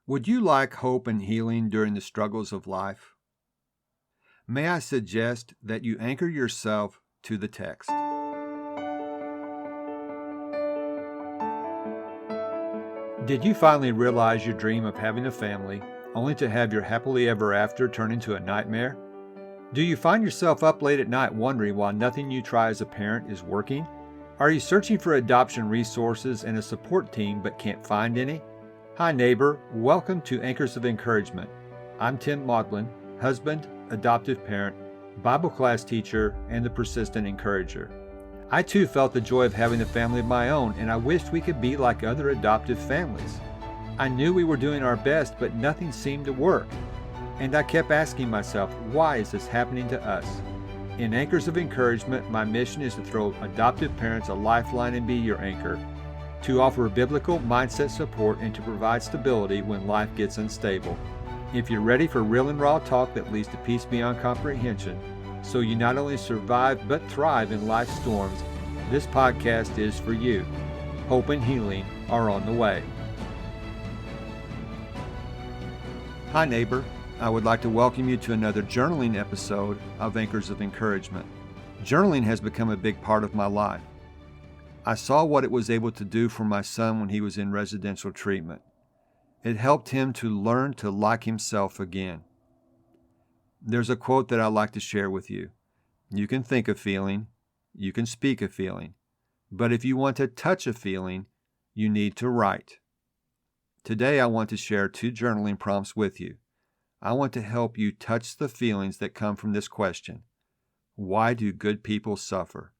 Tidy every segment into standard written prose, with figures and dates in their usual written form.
Would you like hope and healing during the struggles of life? May I suggest that you anchor yourself to the text. Did you finally realize your dream of having a family, only to have your happily ever after turn into a nightmare? Do you find yourself up late at night wondering why nothing you try as a parent is working? Are you searching for adoption resources and a support team but can't find any? Hi neighbor, welcome to Anchors of Encouragement. I'm Tim Maudlin, husband, adoptive parent, Bible class teacher, and the persistent encourager. I too felt the joy of having a family of my own, and I wished we could be like other adoptive families. I knew we were doing our best, but nothing seemed to work. And I kept asking myself, why is this happening to us? In Anchors of Encouragement, my mission is to throw adoptive parents a lifeline and be your anchor, to offer biblical mindset support and to provide stability when life gets unstable. If you're ready for real and raw talk that leads to peace beyond comprehension, so you not only survive but thrive in life's storms, this podcast is for you. Hope and healing are on the way. Hi neighbor, I would like to welcome you to another journaling episode of Anchors of Encouragement. Journaling has become a big part of my life. I saw what it was able to do for my son when he was in residential treatment. It helped him to learn to like himself again. There's a quote that I like to share with you. You can think a feeling, you can speak a feeling, but if you want to touch a feeling, you need to write. Today I want to share 2 journaling prompts with you. I want to help you touch the feelings that come from this question. Why do good people suffer?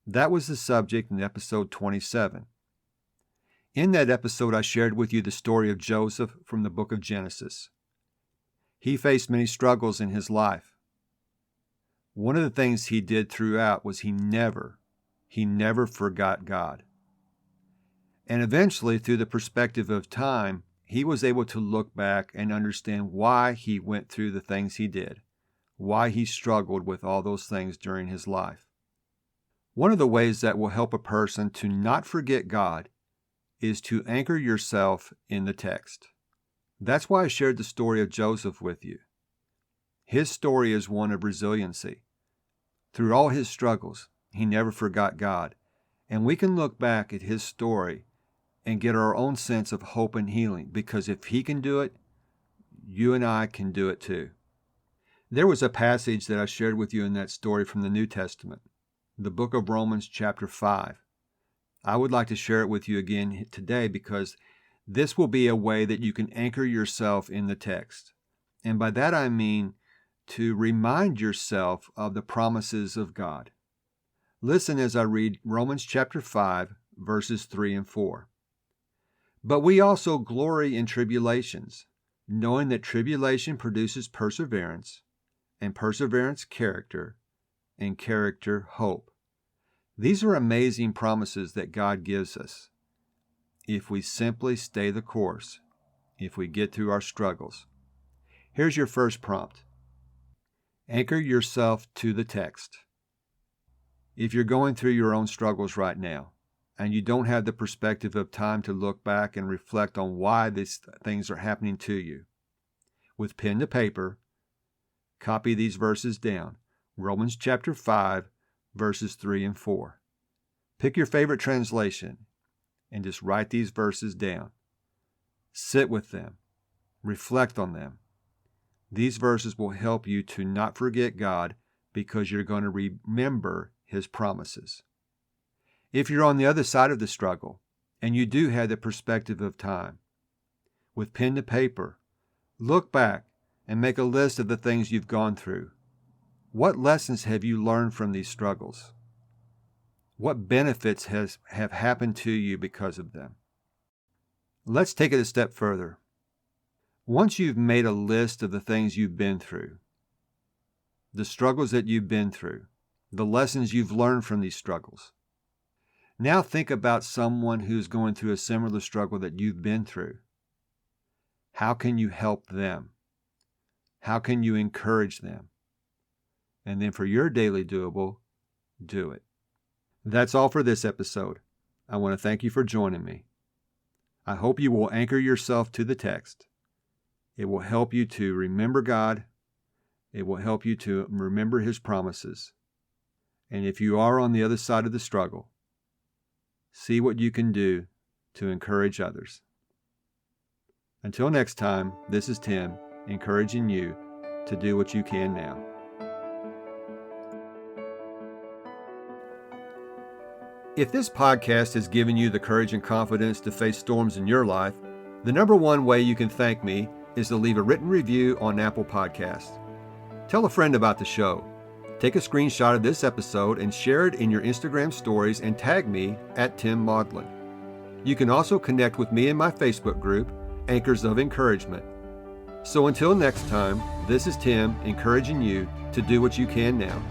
That was the subject in episode 27. In that episode, I shared with you the story of Joseph from the book of Genesis. He faced many struggles in his life. One of the things he did throughout was he never forgot God. And eventually, through the perspective of time, he was able to look back and understand why he went through the things he did, why he struggled with all those things during his life. One of the ways that will help a person to not forget God is to anchor yourself in the text. That's why I shared the story of Joseph with you. His story is one of resiliency. Through all his struggles, he never forgot God. And we can look back at his story and get our own sense of hope and healing, because if he can do it, you and I can do it too. There was a passage that I shared with you in that story from the New Testament, the book of Romans chapter 5. I would like to share it with you again today because this will be a way that you can anchor yourself in the text. And by that I mean to remind yourself of the promises of God. Listen as I read Romans chapter 5, verses 3 and 4. But we also glory in tribulations, knowing that tribulation produces perseverance, and perseverance character, and character hope. These are amazing promises that God gives us if we simply stay the course, if we get through our struggles. Here's your first prompt. Anchor yourself to the text. If you're going through your own struggles right now, and you don't have the perspective of time to look back and reflect on why these things are happening to you, with pen to paper, copy these verses down. Romans chapter 5, verses 3 and 4. Pick your favorite translation and just write these verses down. Sit with them. Reflect on them. These verses will help you to not forget God because you're going to remember His promises. If you're on the other side of the struggle and you do have the perspective of time, with pen to paper, look back and make a list of the things you've gone through. What lessons have you learned from these struggles? What benefits have happened to you because of them? Let's take it a step further. Once you've made a list of the things you've been through, the struggles that you've been through, the lessons you've learned from these struggles, now think about someone who's going through a similar struggle that you've been through. How can you help them? How can you encourage them? And then for your daily doable, do it. That's all for this episode. I want to thank you for joining me. I hope you will anchor yourself to the text. It will help you to remember God. It will help you to remember His promises. And if you are on the other side of the struggle, see what you can do to encourage others. Until next time, this is Tim, encouraging you to do what you can now. If this podcast has given you the courage and confidence to face storms in your life, the number one way you can thank me is to leave a written review on Apple Podcasts. Tell a friend about the show. Take a screenshot of this episode and share it in your Instagram stories and tag me at Tim Maudlin. You can also connect with me in my Facebook group, Anchors of Encouragement. So until next time, this is Tim encouraging you to do what you can now.